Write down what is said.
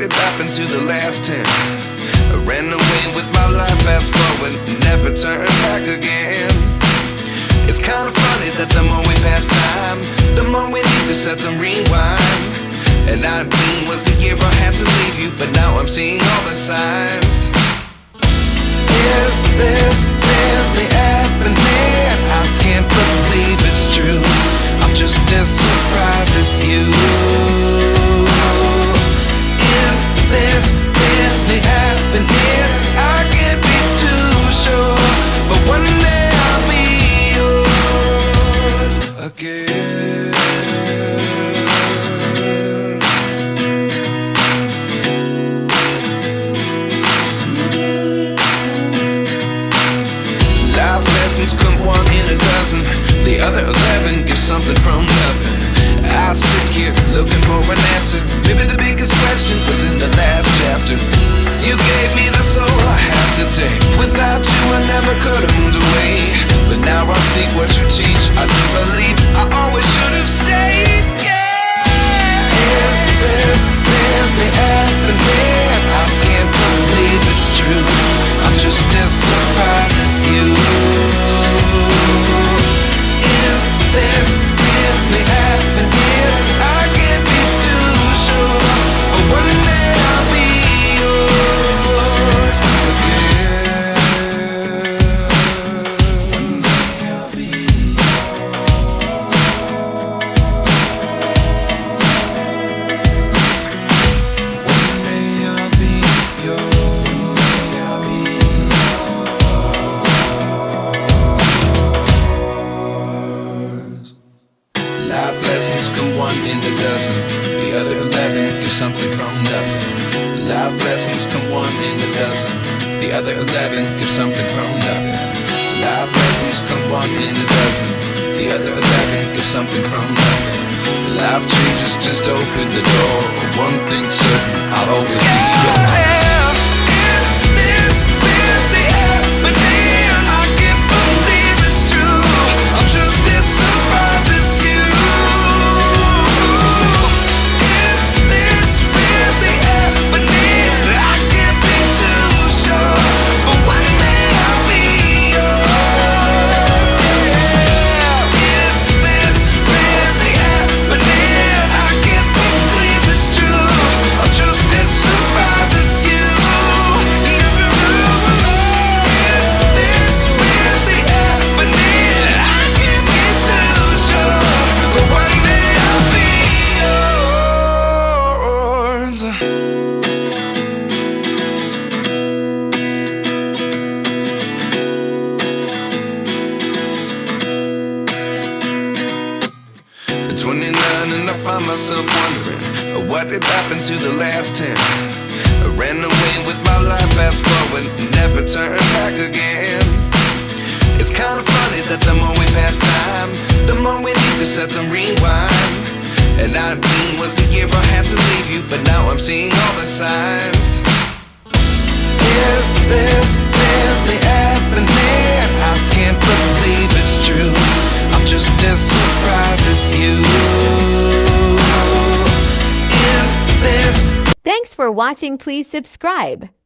did happen to the last 10? I ran away with my life, fast forward, never turn back again. It's kind of funny that the more we pass time, the more we need to set them rewind. And 19 was the year I had to leave you, but now I'm seeing all the signs. Is this really happening? I can't believe it's true. I'm just as surprised as you. Is this really happening? I can't be too sure, but one day I'll be yours again. Life lessons come one in a dozen. The other 11 give something from nothing. I sit here looking for an answer. Maybe the biggest question was in the last chapter. You gave me the soul I have today. Without you I never could have moved away. But now I see what you teach. I do believe I always should have stayed. Yeah. Is this really happening? I can't believe it's true. I'm just as surprised as you. Is this really happening? I can't be too sure, but one day I'll be yours again. One day I'll be yours. One day I'll be yours. One day I'll be yours. Life lessons come one in a dozen. The other 11 give something from nothing. Life lessons come one in a dozen. The other 11 give something from nothing. Life lessons come one in a dozen. The other 11 give something from nothing. Life changes, just open the door. One thing's certain, I'll always be yours. Is this really happening? I can't believe it's true. I'm just as surprised as you. At 29 and I find myself wondering what did happen to the last 10. I ran away with my life, fast forward, never turn back again. It's kind of funny that the more we pass time, the more we need to set them rewind. And 19 was the year I had to leave you, but now I'm seeing all the signs. Is this really happening? I can't believe it's true. I'm just as surprised as you. Is this? Thanks for watching. Please subscribe.